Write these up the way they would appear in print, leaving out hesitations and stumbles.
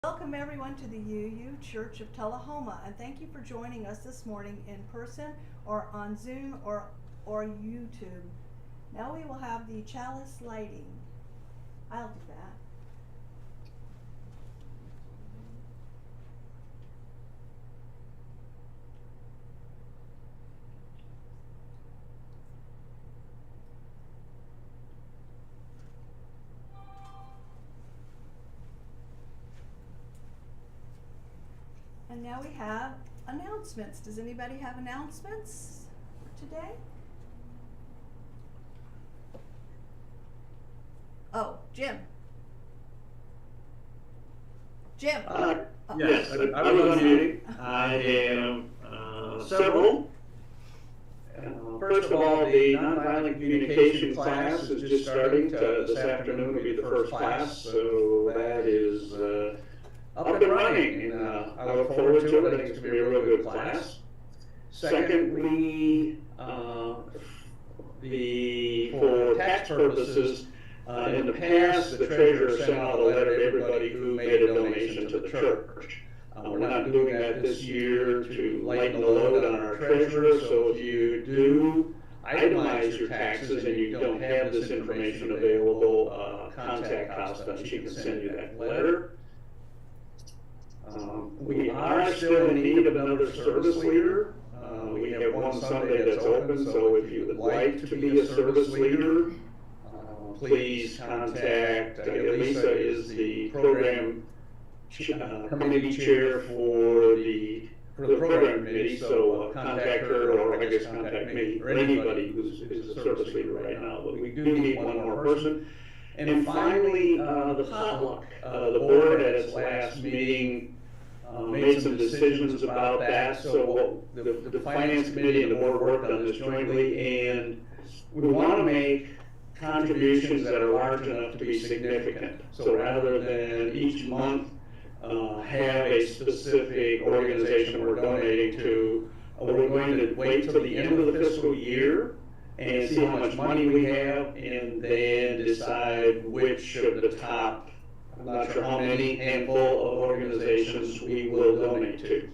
Welcome everyone to the UU Church of Tullahoma, and thank you for joining us this morning in person or on Zoom or YouTube. Now we will have the Chalice lighting. I'll do that. And now we have announcements. Does anybody have announcements for today? Oh, Jim. Jim. Yes, I was unmuting. I have several. First of all, the nonviolent communication class is just starting. This afternoon will be the first class, so that is up and running, and I look forward to it. I think it's going to be a real good class. Secondly, for tax purposes, in the past, the treasurer sent out a letter to everybody who made a donation to the church. We're not doing that this year to lighten the load on our treasurer, so if you do itemize your taxes and you don't have this information available, contact Costa and she can send you that letter. We are still in need of another service leader. We have one Sunday that's open, so if you would like to be a service leader, please contact, Lisa is the program committee chair for the program committee, so contact her, or I guess contact me, or anybody who's a service leader right now. But we do need one more person. And finally, the potluck. The board at its last meeting made some decisions about that, so the finance committee and the board worked on this jointly, and we want to make contributions that are large enough to be significant. So rather than each month have a specific organization we're donating to, we're going to wait till the end of the fiscal year and see how much money we have, and then decide which of the top, I'm not sure how many, handful of organizations we will donate to.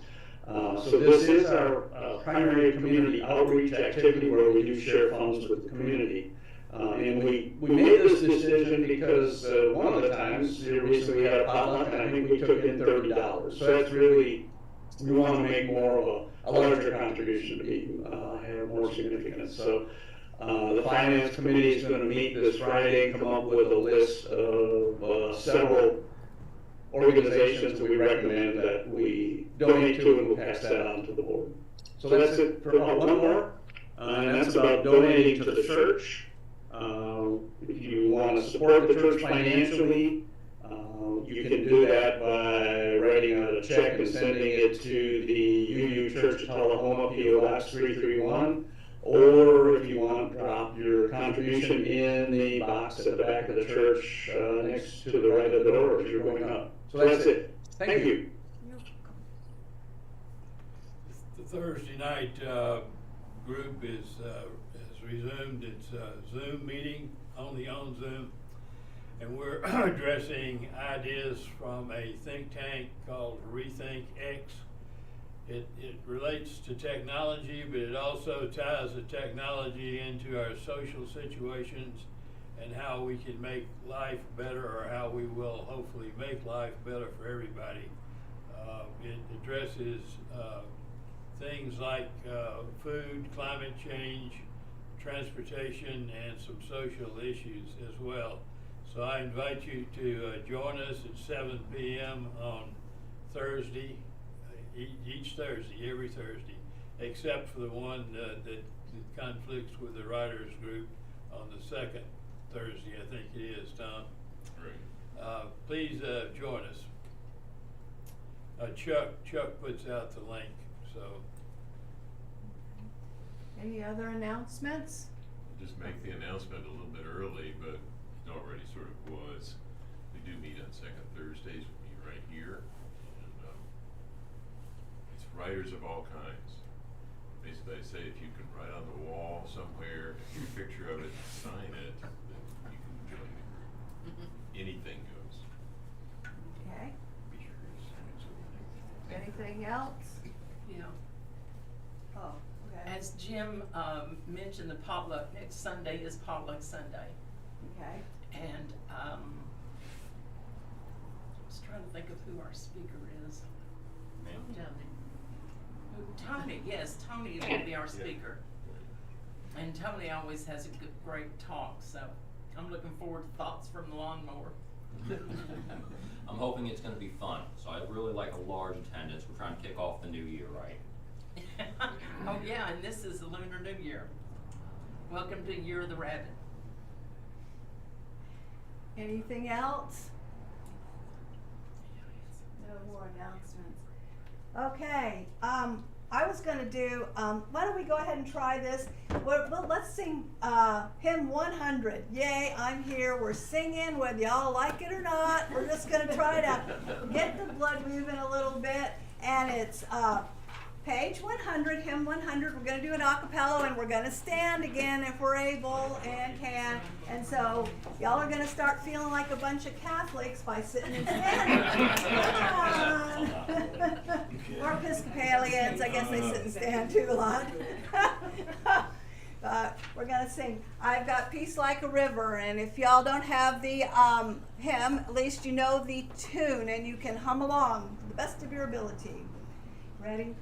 So this is our primary community outreach activity where we do share funds with the community. And we made this decision because one of the times here recently we had a potluck, and I think we took in $30. So that's really, we want to make more of a larger contribution to be have more significance. So the finance committee is going to meet this Friday, come up with a list of several organizations that we recommend that we donate to, and we'll pass that on to the board. So that's it for one more, and that's about donating to the church. If you want to support the church financially, you can do that by writing out a check and sending it to the UU Church of Tullahoma, P.O. Box 331, or if you want, drop your contribution in the box at the back of the church next to the right of the door as you're going up. So that's it. Thank you. The Thursday night group has resumed its Zoom meeting, only on Zoom, and we're addressing ideas from a think tank called Rethink X. It relates to technology, but it also ties the technology into our social situations and how we can make life better, or how we will hopefully make life better for everybody. It addresses things like food, climate change, transportation, and some social issues as well. So I invite you to join us at 7 p.m. on Thursday, each Thursday, every Thursday, except for the one that conflicts with the writers group on the second Thursday, I think it is, Tom. Right. Please join us. Chuck puts out the link, so. Any other announcements? I'll just make the announcement a little bit early, but it already sort of was. We do meet on second Thursdays. We meet right here. And it's writers of all kinds. Basically, I say if you can write on the wall somewhere, take a picture of it, sign it, then you can join the group. Anything goes. Okay. Be sure Anything else? Yeah, Oh, okay. as Jim mentioned, the potluck, next Sunday is potluck Sunday. Okay. And I was trying to think of who our speaker is. Tony, yes, Tony is gonna be our speaker. And Tony always has a good, great talk, so I'm looking forward to thoughts from the lawnmower. I'm hoping it's gonna be fun, so I really like a large attendance. We're trying to kick off the new year, right? Oh yeah, and this is the Lunar New Year. Welcome to Year of the Rabbit. Anything else? No more announcements. Okay, I was gonna do, why don't we go ahead and try this? Well, let's sing, hymn 100. Yay, I'm here, we're singing, whether y'all like it or not. We're just gonna try to get the blood moving a little bit. And it's, page 100, hymn 100. We're gonna do an a cappella, and we're gonna stand again if we're able and can. And so y'all are gonna start feeling like a bunch of Catholics by sitting and standing. Come on. Or Episcopalians, I guess they sit and stand too a lot. We're gonna sing I've Got Peace Like a River, and if y'all don't have the hymn, at least you know the tune and you can hum along to the best of your ability. Ready?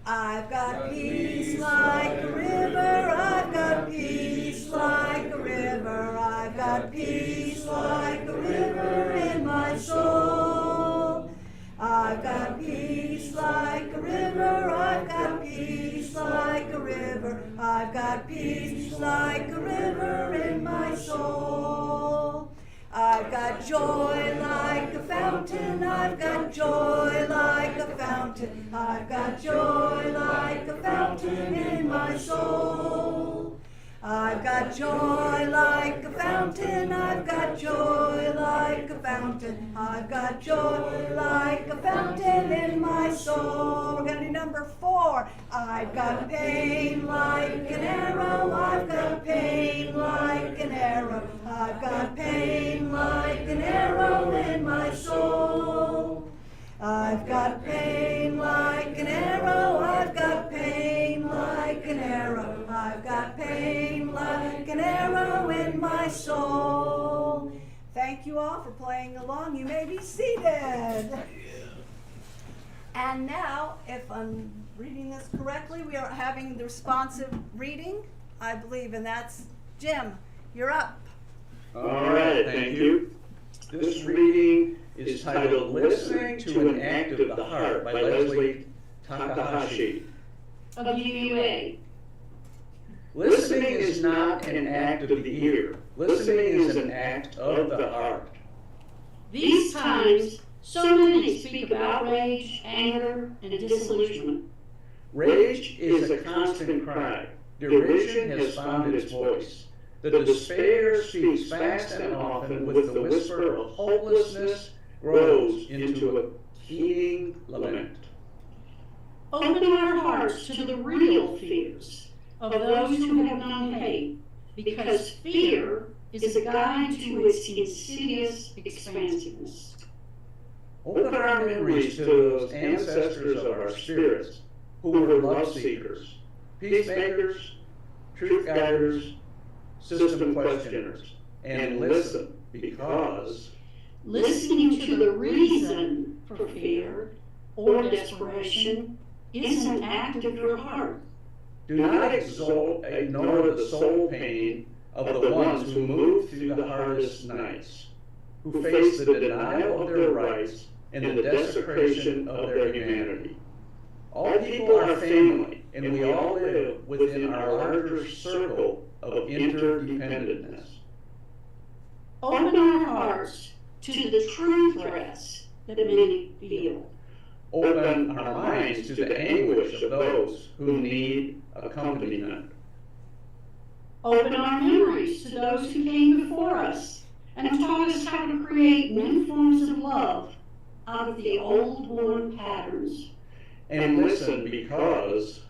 I've got peace like a river, I've got peace like a river, I've got peace like a river in my soul. I've got peace like a river, I've got peace like a river, I've got peace like a river in my soul. I've got joy like a fountain, I've got joy like a fountain, I've got joy like a fountain in my soul. I've got joy like a fountain, I've got joy like a fountain, I've got joy like a fountain in my soul. We're gonna do number 4. I've got pain like an arrow, I've got pain like an arrow, I've got pain like an arrow in my soul. I've got pain like an arrow, I've got pain like an arrow, I've got pain like an arrow in my soul. Thank you all for playing along. You may be seated. And now, if I'm reading this correctly, we are having the responsive reading, I believe, and that's Jim. You're up. All right, thank you. This reading is titled Listening to an Act of the Heart by Leslie Takahashi. Of UUA. Listening is not an act of the ear. Listening is an act of the heart. These times, so many speak of outrage, anger, and disillusionment. Rage is a constant cry. Derision has found its voice. The despair speaks fast and often with the whisper of hopelessness grows into a keening lament. Open our hearts to the real fears of those who have known hate, because fear is a guide to its insidious expansiveness. Open our memories to those ancestors of our spirits who were love seekers, peacemakers, truth guiders, system questioners, and listen, because Listening to the reason for fear or desperation is an act of your heart. do not ignore the soul pain of the ones who move through the hardest nights, who face the denial of their rights and the desecration of their humanity. All people are family, and we all live within our larger circle of interdependentness. Open our hearts to the true threats that many feel. Open our minds to the anguish of those who need accompaniment. Open our memories to those who came before us and taught us how to create new forms of love out of the old worn patterns. And listen, because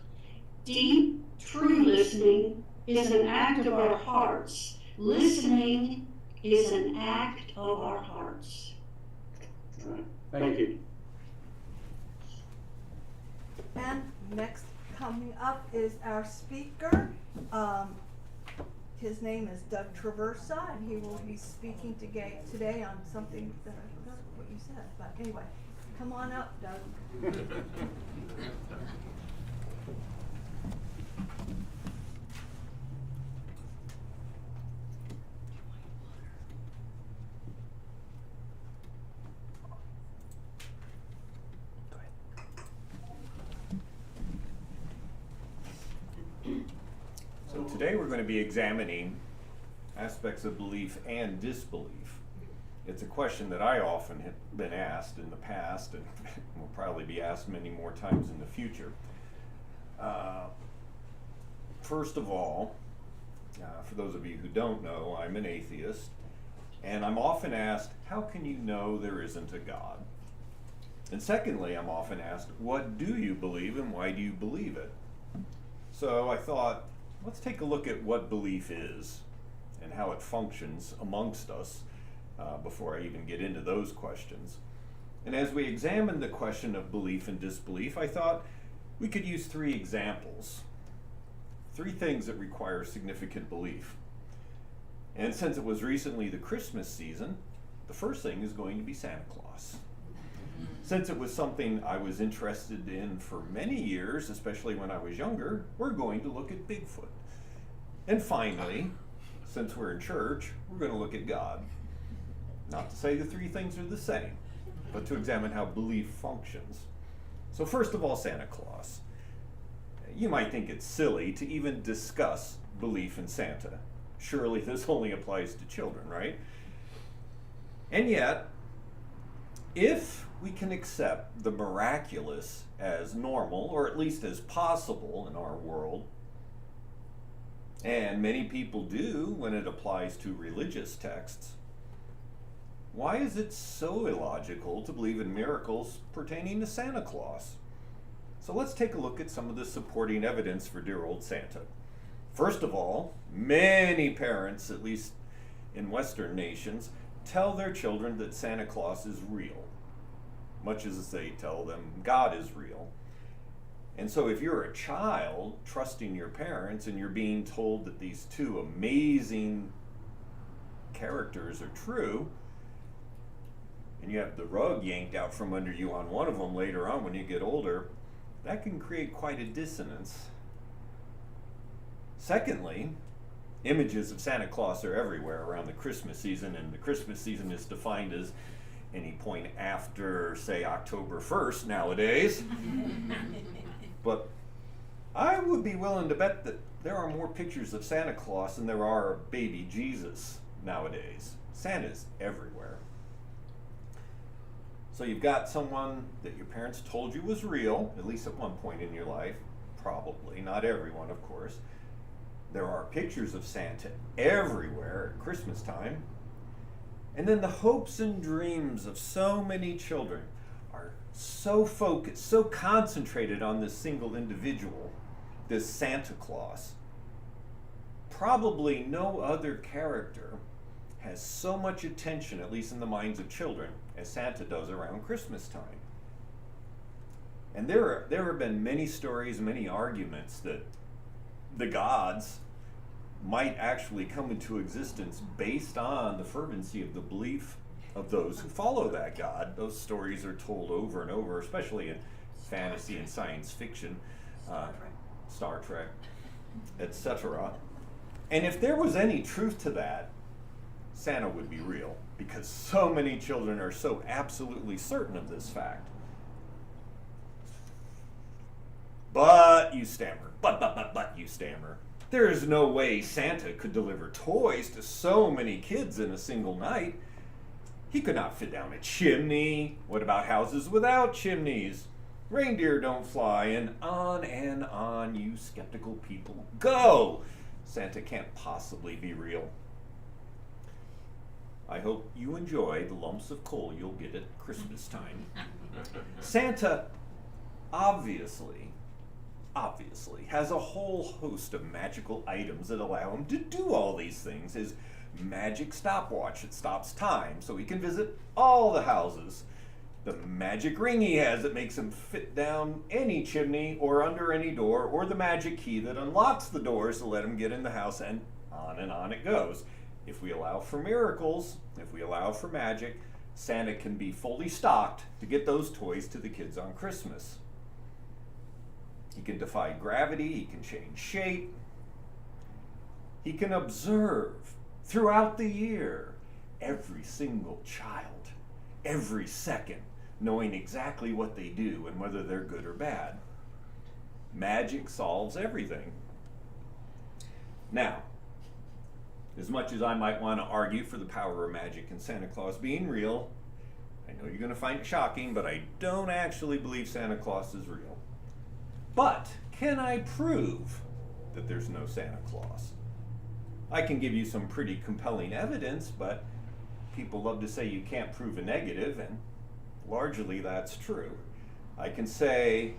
Deep, true listening is an act of our hearts. Listening is an act of our hearts. thank you. And next coming up is our speaker. His name is Doug Traversa, and he will be speaking today on something that I forgot what you said. But anyway, come on up, Doug. So today we're going to be examining aspects of belief and disbelief. It's a question that I often have been asked in the past and will probably be asked many more times in the future. First of all, for those of you who don't know, I'm an atheist, and I'm often asked, how can you know there isn't a God? And secondly, I'm often asked, what do you believe and why do you believe it? So I thought, let's take a look at what belief is and how it functions amongst us before I even get into those questions. And as we examine the question of belief and disbelief, I thought we could use 3 examples, 3 things that require significant belief. And since it was recently the Christmas season, the first thing is going to be Santa Claus. Since it was something I was interested in for many years, especially when I was younger, we're going to look at Bigfoot. And finally, since we're in church, we're going to look at God. Not to say the 3 things are the same, but to examine how belief functions. So first of all, Santa Claus. You might think it's silly to even discuss belief in Santa. Surely this only applies to children, right? And yet, if we can accept the miraculous as normal, or at least as possible in our world, and many people do when it applies to religious texts, why is it so illogical to believe in miracles pertaining to Santa Claus? So let's take a look at some of the supporting evidence for dear old Santa. First of all, many parents, at least in Western nations, tell their children that Santa Claus is real, much as they tell them God is real. And so if you're a child trusting your parents and you're being told that these 2 amazing characters are true, and you have the rug yanked out from under you on one of them later on when you get older, that can create quite a dissonance. Secondly, images of Santa Claus are everywhere around the Christmas season, and the Christmas season is defined as any point after, say, October 1st nowadays. But I would be willing to bet that there are more pictures of Santa Claus than there are of baby Jesus nowadays. Santa's everywhere. So you've got someone that your parents told you was real, at least at one point in your life, probably, not everyone, of course. There are pictures of Santa everywhere at Christmas time. And then the hopes and dreams of so many children are so focused, so concentrated on this single individual, this Santa Claus. Probably no other character has so much attention, at least in the minds of children, as Santa does around Christmas time. And there have been many stories, many arguments that the gods might actually come into existence based on the fervency of the belief of those who follow that God. Those stories are told over and over, especially in fantasy and science fiction, Star Trek, etc. And if there was any truth to that, Santa would be real, because so many children are so absolutely certain of this fact. But, you stammer, but, you stammer. There is no way Santa could deliver toys to so many kids in a single night. He could not fit down a chimney. What about houses without chimneys? Reindeer don't fly, and on, you skeptical people. Go! Santa can't possibly be real. I hope you enjoy the lumps of coal you'll get at Christmas time. Santa obviously has a whole host of magical items that allow him to do all these things. His magic stopwatch that stops time so he can visit all the houses. the magic ring he has that makes him fit down any chimney or under any door, or the magic key that unlocks the doors to let him get in the house, and on it goes. If we allow for miracles, if we allow for magic, Santa can be fully stocked to get those toys to the kids on Christmas. He can defy gravity, he can change shape, he can observe throughout the year every single child, every second, knowing exactly what they do and whether they're good or bad. Magic solves everything. Now, as much as I might want to argue for the power of magic and Santa Claus being real, I know you're going to find it shocking, but I don't actually believe Santa Claus is real. But can I prove that there's no Santa Claus? I can give you some pretty compelling evidence, but people love to say you can't prove a negative, and largely that's true. I can say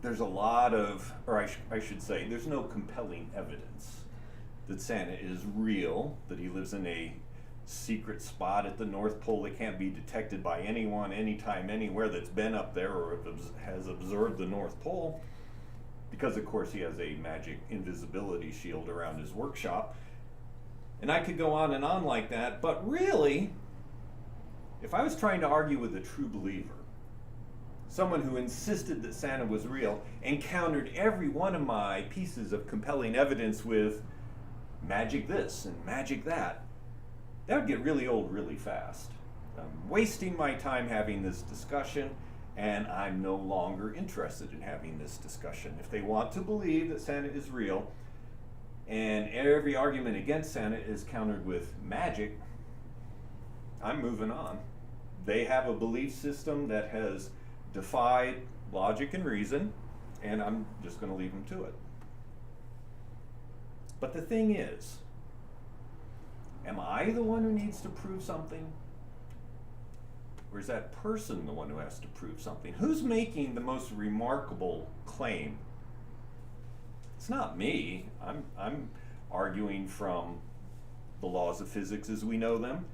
there's a lot of, or I should say, there's no compelling evidence that Santa is real, that he lives in a secret spot at the North Pole that can't be detected by anyone, anytime, anywhere that's been up there or has observed the North Pole, because of course he has a magic invisibility shield around his workshop. And I could go on and on like that, but really, if I was trying to argue with a true believer, someone who insisted that Santa was real and countered every one of my pieces of compelling evidence with magic this and magic that, that would get really old really fast. I'm wasting my time having this discussion, and I'm no longer interested in having this discussion. If they want to believe that Santa is real, and every argument against Santa is countered with magic, I'm moving on. They have a belief system that has defied logic and reason, and I'm just going to leave them to it. But the thing is, am I the one who needs to prove something? Or is that person the one who has to prove something? Who's making the most remarkable claim? It's not me. I'm arguing from the laws of physics as we know them.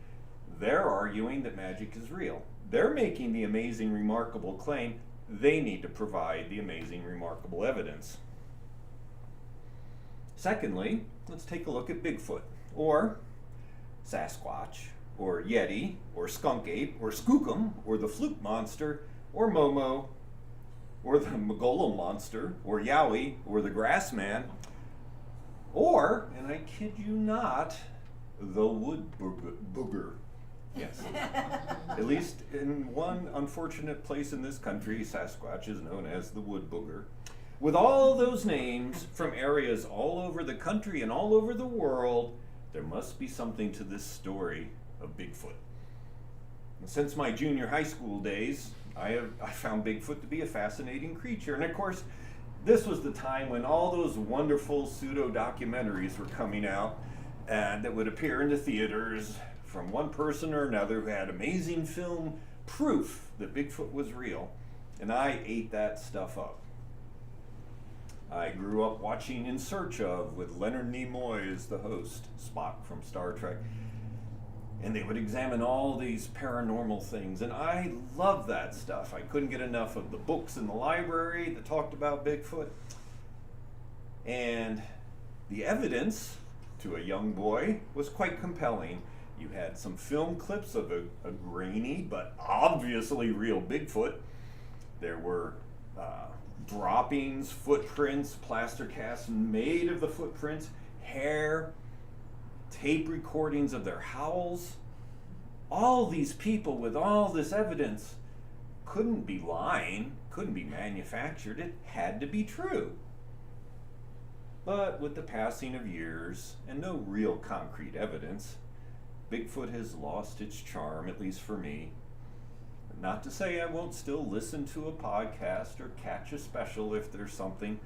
They're arguing that magic is real. They're making the amazing, remarkable claim. They need to provide the amazing, remarkable evidence. Secondly, let's take a look at Bigfoot, or Sasquatch, or Yeti, or Skunk Ape, or Skookum, or the Fluke Monster, or Momo, or the Magolo Monster, or Yowie, or the Grassman, or, and I kid you not, the Wood Booger. Yes. At least in one unfortunate place in this country, Sasquatch is known as the Wood Booger. With all those names from areas all over the country and all over the world, there must be something to this story of Bigfoot. And since my junior high school days, I found Bigfoot to be a fascinating creature. And of course, this was the time when all those wonderful pseudo-documentaries were coming out that would appear in the theaters from one person or another who had amazing film proof that Bigfoot was real. And I ate that stuff up. I grew up watching In Search Of with Leonard Nimoy as the host, Spock from Star Trek. And they would examine all these paranormal things, and I loved that stuff. I couldn't get enough of the books in the library that talked about Bigfoot. And the evidence, to a young boy, was quite compelling. You had some film clips of a grainy but obviously real Bigfoot. There were droppings, footprints, plaster casts made of the footprints, hair, tape recordings of their howls. All these people with all this evidence couldn't be lying, couldn't be manufactured. It had to be true. But with the passing of years and no real concrete evidence, Bigfoot has lost its charm, at least for me. Not to say I won't still listen to a podcast or catch a special if there's something.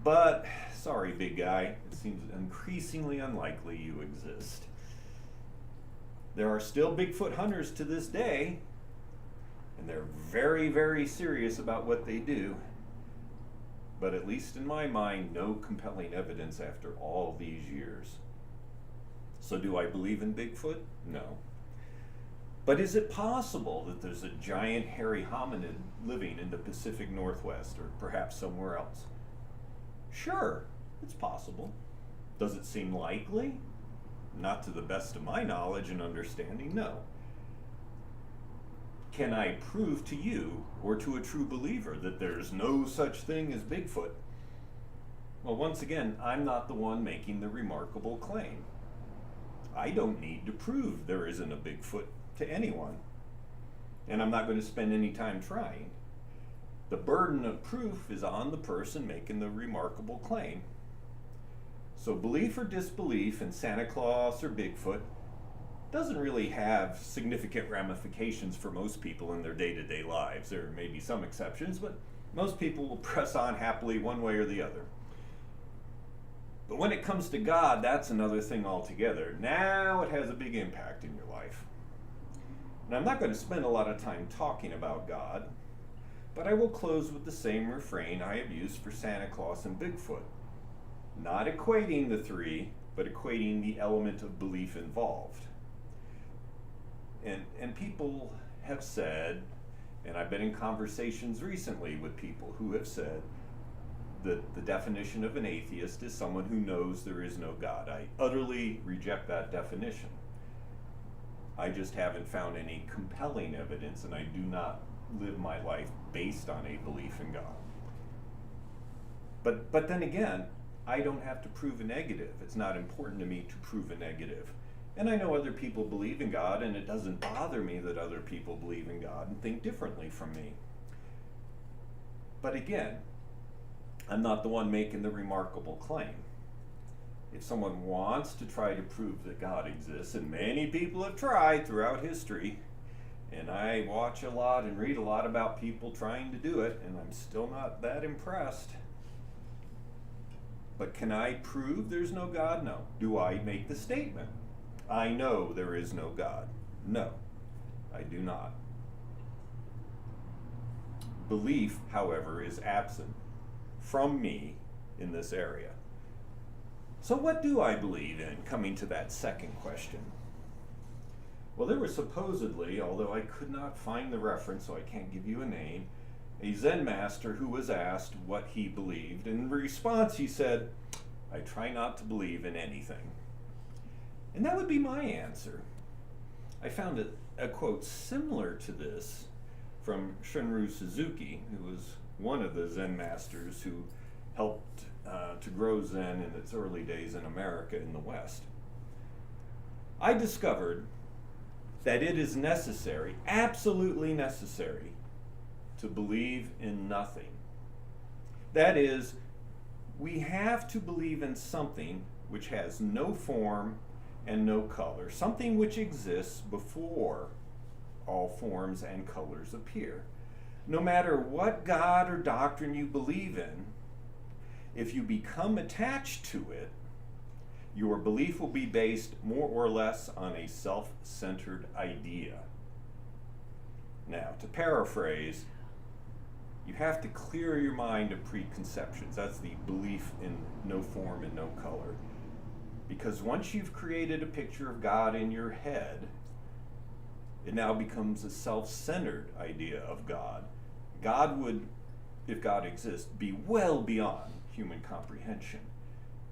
But, sorry big guy, it seems increasingly unlikely you exist. There are still Bigfoot hunters to this day, and they're very, very serious about what they do. But at least in my mind, no compelling evidence after all these years. So do I believe in Bigfoot? No. But is it possible that there's a giant hairy hominid living in the Pacific Northwest or perhaps somewhere else? Sure, it's possible. Does it seem likely? Not to the best of my knowledge and understanding, no. Can I prove to you or to a true believer that there's no such thing as Bigfoot? Well, once again, I'm not the one making the remarkable claim. I don't need to prove there isn't a Bigfoot to anyone, and I'm not going to spend any time trying. The burden of proof is on the person making the remarkable claim. So belief or disbelief in Santa Claus or Bigfoot doesn't really have significant ramifications for most people in their day-to-day lives. There may be some exceptions, but most people will press on happily one way or the other. But when it comes to God, that's another thing altogether. Now it has a big impact in your life. And I'm not going to spend a lot of time talking about God, but I will close with the same refrain I have used for Santa Claus and Bigfoot. Not equating the three, but equating the element of belief involved. And people have said, and I've been in conversations recently with people who have said that the definition of an atheist is someone who knows there is no God. I utterly reject that definition. I just haven't found any compelling evidence, and I do not live my life based on a belief in God. But then again, I don't have to prove a negative. It's not important to me to prove a negative. And I know other people believe in God, and it doesn't bother me that other people believe in God and think differently from me. But again, I'm not the one making the remarkable claim. If someone wants to try to prove that God exists, and many people have tried throughout history, and I watch a lot and read a lot about people trying to do it, and I'm still not that impressed. But can I prove there's no God? No. Do I make the statement, I know there is no God? No, I do not. Belief, however, is absent from me in this area. So what do I believe in, coming to that second question? Well, there was supposedly, although I could not find the reference, so I can't give you a name, a Zen master who was asked what he believed. In response, he said, I try not to believe in anything. And that would be my answer. I found a quote similar to this from Shunryu Suzuki, who was one of the Zen masters who helped to grow Zen in its early days in America in the West. I discovered that it is necessary, absolutely necessary, to believe in nothing. That is, we have to believe in something which has no form and no color, something which exists before all forms and colors appear. No matter what God or doctrine you believe in, if you become attached to it, your belief will be based more or less on a self-centered idea. Now, to paraphrase, you have to clear your mind of preconceptions. That's the belief in no form and no color. Because once you've created a picture of God in your head, it now becomes a self-centered idea of God. God would, if God exists, be well beyond human comprehension.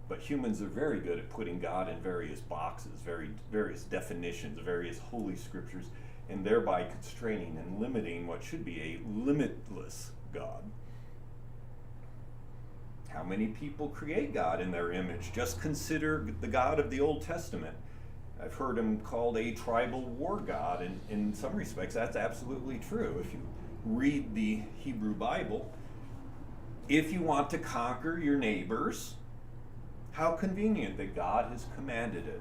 But humans are very good at putting God in various boxes, various definitions, various holy scriptures, and thereby constraining and limiting what should be a limitless God. How many people create God in their image? Just consider the God of the Old Testament. I've heard him called a tribal war god, and in some respects that's absolutely true. If you read the Hebrew Bible, if you want to conquer your neighbors, how convenient that God has commanded it.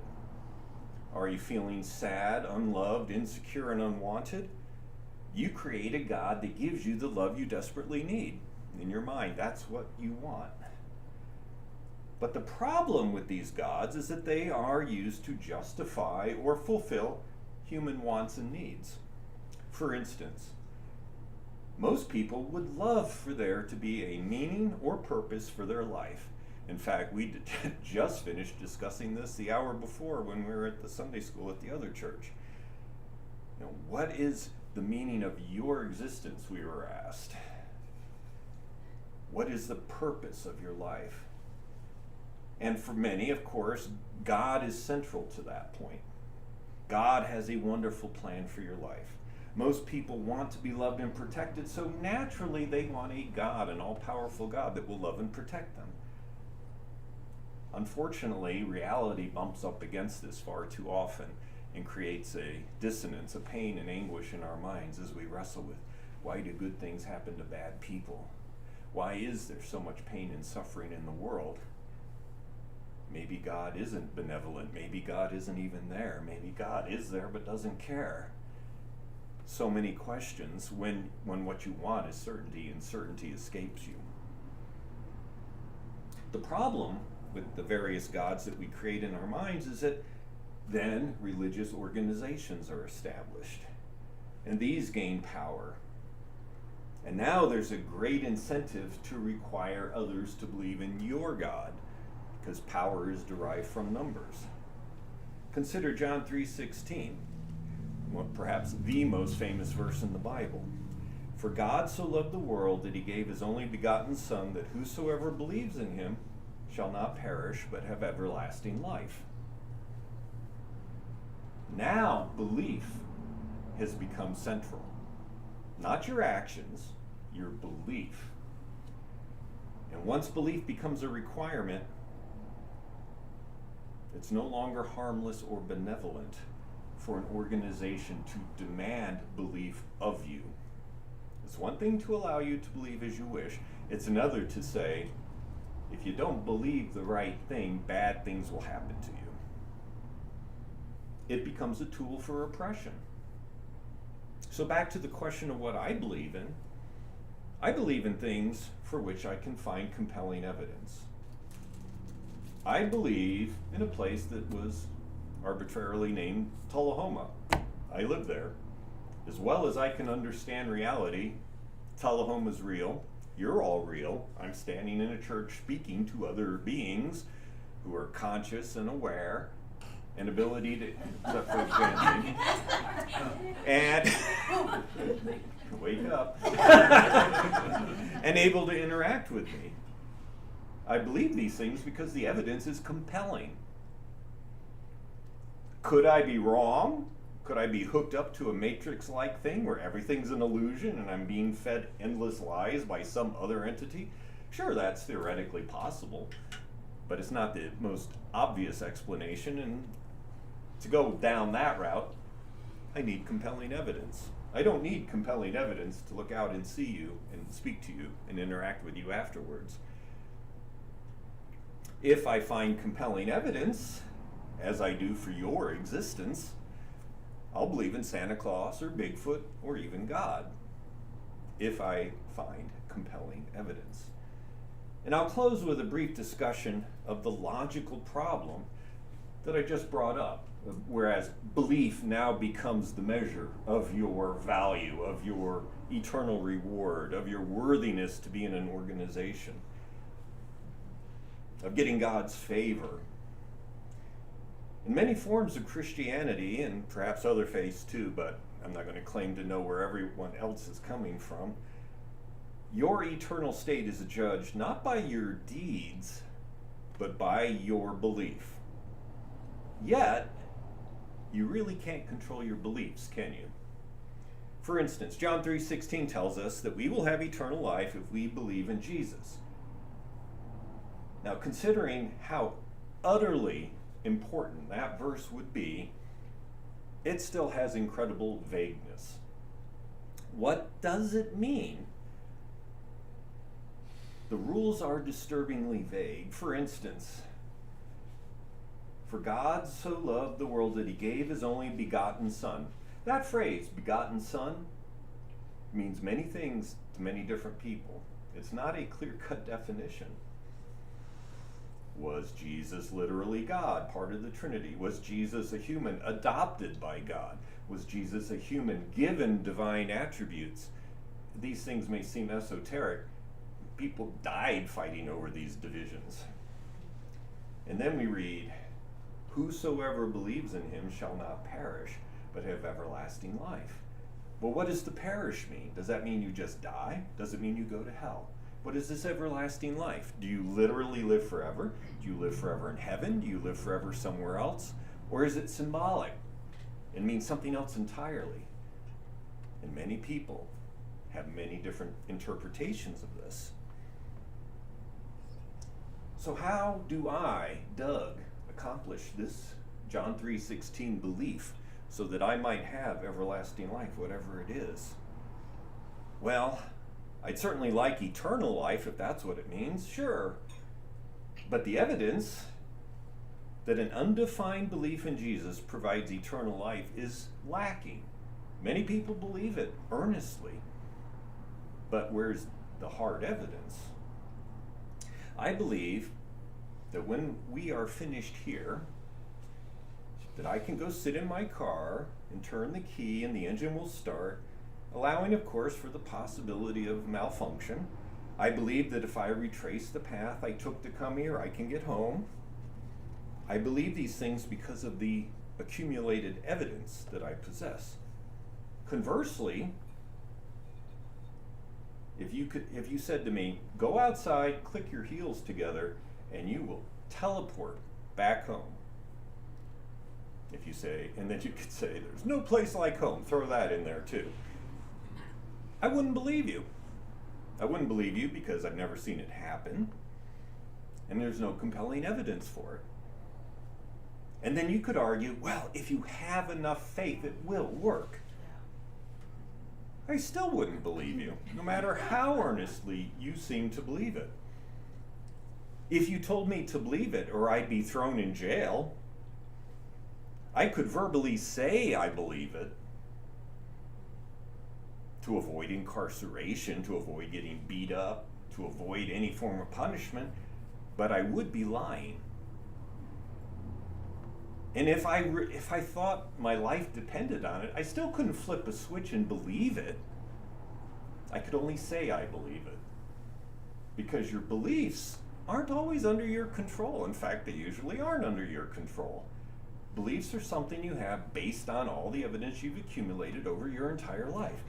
Are you feeling sad, unloved, insecure, and unwanted? You create a God that gives you the love you desperately need. In your mind, that's what you want. But the problem with these gods is that they are used to justify or fulfill human wants and needs. For instance, most people would love for there to be a meaning or purpose for their life. In fact, we just finished discussing this the hour before when we were at the Sunday school at the other church. What is the meaning of your existence, we were asked. What is the purpose of your life? And for many, of course, God is central to that point. God has a wonderful plan for your life. Most people want to be loved and protected, so naturally they want a God, an all-powerful God that will love and protect them. Unfortunately, reality bumps up against this far too often and creates a dissonance, a pain and anguish in our minds as we wrestle with, why do good things happen to bad people? Why is there so much pain and suffering in the world? Maybe God isn't benevolent. Maybe God isn't even there. Maybe God is there but doesn't care. So many questions when what you want is certainty and certainty escapes you. The problem with the various gods that we create in our minds is that then religious organizations are established, and these gain power. And now there's a great incentive to require others to believe in your God, because power is derived from numbers. Consider John 3:16, perhaps the most famous verse in the Bible. For God so loved the world that he gave his only begotten Son, that whosoever believes in him shall not perish but have everlasting life. Now belief has become central. Not your actions, your belief. And once belief becomes a requirement, it's no longer harmless or benevolent for an organization to demand belief of you. It's one thing to allow you to believe as you wish. It's another to say, if you don't believe the right thing, bad things will happen to you. It becomes a tool for oppression. So back to the question of what I believe in. I believe in things for which I can find compelling evidence. I believe in a place that was arbitrarily named Tullahoma. I live there. As well as I can understand reality, Tullahoma's real. You're all real. I'm standing in a church speaking to other beings who are conscious and aware, and ability to, except for chanting, and wake up, and able to interact with me. I believe these things because the evidence is compelling. Could I be wrong? Could I be hooked up to a Matrix-like thing where everything's an illusion and I'm being fed endless lies by some other entity? Sure, that's theoretically possible, but it's not the most obvious explanation, and to go down that route, I need compelling evidence. I don't need compelling evidence to look out and see you and speak to you and interact with you afterwards. If I find compelling evidence, as I do for your existence, I'll believe in Santa Claus or Bigfoot or even God, if I find compelling evidence. And I'll close with a brief discussion of the logical problem that I just brought up, whereas belief now becomes the measure of your value, of your eternal reward, of your worthiness to be in an organization, of getting God's favor. In many forms of Christianity, and perhaps other faiths too, but I'm not going to claim to know where everyone else is coming from, your eternal state is judged not by your deeds, but by your belief. Yet, you really can't control your beliefs, can you? For instance, John 3:16 tells us that we will have eternal life if we believe in Jesus. Now, considering how utterly important that verse would be, it still has incredible vagueness. What does it mean? The rules are disturbingly vague. For instance, for God so loved the world that he gave his only begotten Son. That phrase, begotten Son, means many things to many different people. It's not a clear-cut definition. Was Jesus literally God, part of the Trinity? Was Jesus a human adopted by God? Was Jesus a human given divine attributes? These things may seem esoteric. People died fighting over these divisions. And then we read, whosoever believes in him shall not perish, but have everlasting life. Well, what does the perish mean? Does that mean you just die? Does it mean you go to hell? What is this everlasting life? Do you literally live forever? Do you live forever in heaven? Do you live forever somewhere else? Or is it symbolic and means something else entirely? And many people have many different interpretations of this. So how do I, Doug, accomplish this John 3:16 belief so that I might have everlasting life, whatever it is? Well, I'd certainly like eternal life, if that's what it means, sure. But the evidence that an undefined belief in Jesus provides eternal life is lacking. Many people believe it earnestly, but where's the hard evidence? I believe that when we are finished here, that I can go sit in my car and turn the key and the engine will start, allowing, of course, for the possibility of malfunction. I believe that if I retrace the path I took to come here, I can get home. I believe these things because of the accumulated evidence that I possess. Conversely, if you said to me, go outside, click your heels together, and you will teleport back home. If you say, and then you could say, there's no place like home, throw that in there too. I wouldn't believe you. I wouldn't believe you because I've never seen it happen, and there's no compelling evidence for it. And then you could argue, well, if you have enough faith, it will work. I still wouldn't believe you, no matter how earnestly you seem to believe it. If you told me to believe it, or I'd be thrown in jail, I could verbally say I believe it to avoid incarceration, to avoid getting beat up, to avoid any form of punishment, but I would be lying. And if I thought my life depended on it, I still couldn't flip a switch and believe it. I could only say I believe it. Because your beliefs aren't always under your control. In fact, they usually aren't under your control. Beliefs are something you have based on all the evidence you've accumulated over your entire life.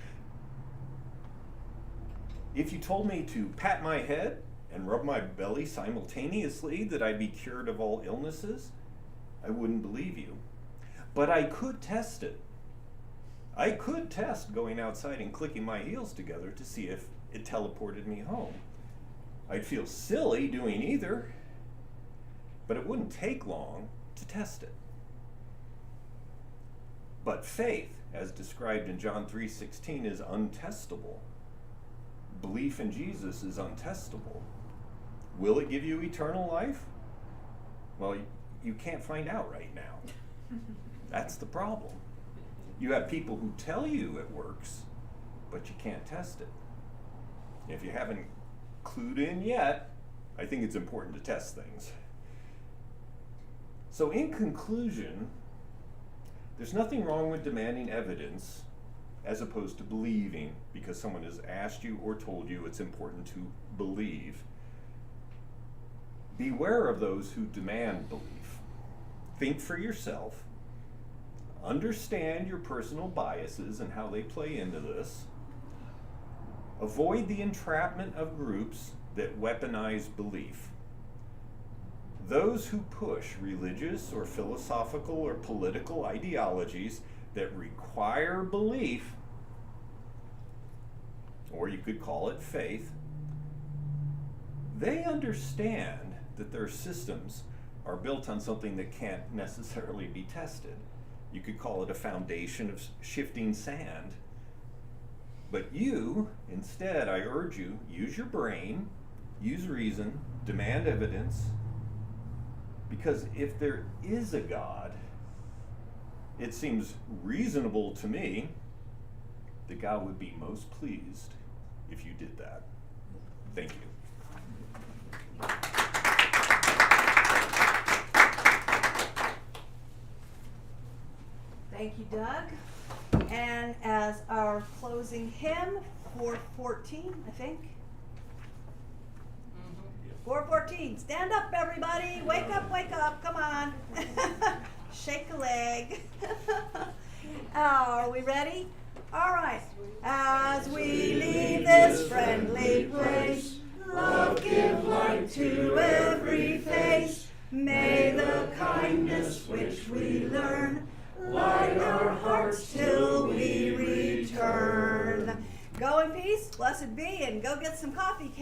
If you told me to pat my head and rub my belly simultaneously that I'd be cured of all illnesses, I wouldn't believe you. But I could test it. I could test going outside and clicking my heels together to see if it teleported me home. I'd feel silly doing either, but it wouldn't take long to test it. But faith, as described in John 3:16, is untestable. Belief in Jesus is untestable. Will it give you eternal life? Well, you can't find out right now. That's the problem. You have people who tell you it works, but you can't test it. If you haven't clued in yet, I think it's important to test things. So in conclusion, there's nothing wrong with demanding evidence as opposed to believing because someone has asked you or told you it's important to believe. Beware of those who demand belief. Think for yourself. Understand your personal biases and how they play into this. Avoid the entrapment of groups that weaponize belief. Those who push religious or philosophical or political ideologies that require belief, or you could call it faith, they understand that their systems are built on something that can't necessarily be tested. You could call it a foundation of shifting sand. But you, instead, I urge you, use your brain, use reason, demand evidence, because if there is a God, it seems reasonable to me that God would be most pleased if you did that. Thank you. Thank you, Doug. And as our closing hymn, 414, I think. 414, stand up everybody, wake up, come on. Shake a leg. Are we ready? All right. As we leave this friendly place, love give light to every face. May the kindness which we learn light our hearts till we return. Go in peace, blessed be, and go get some coffee.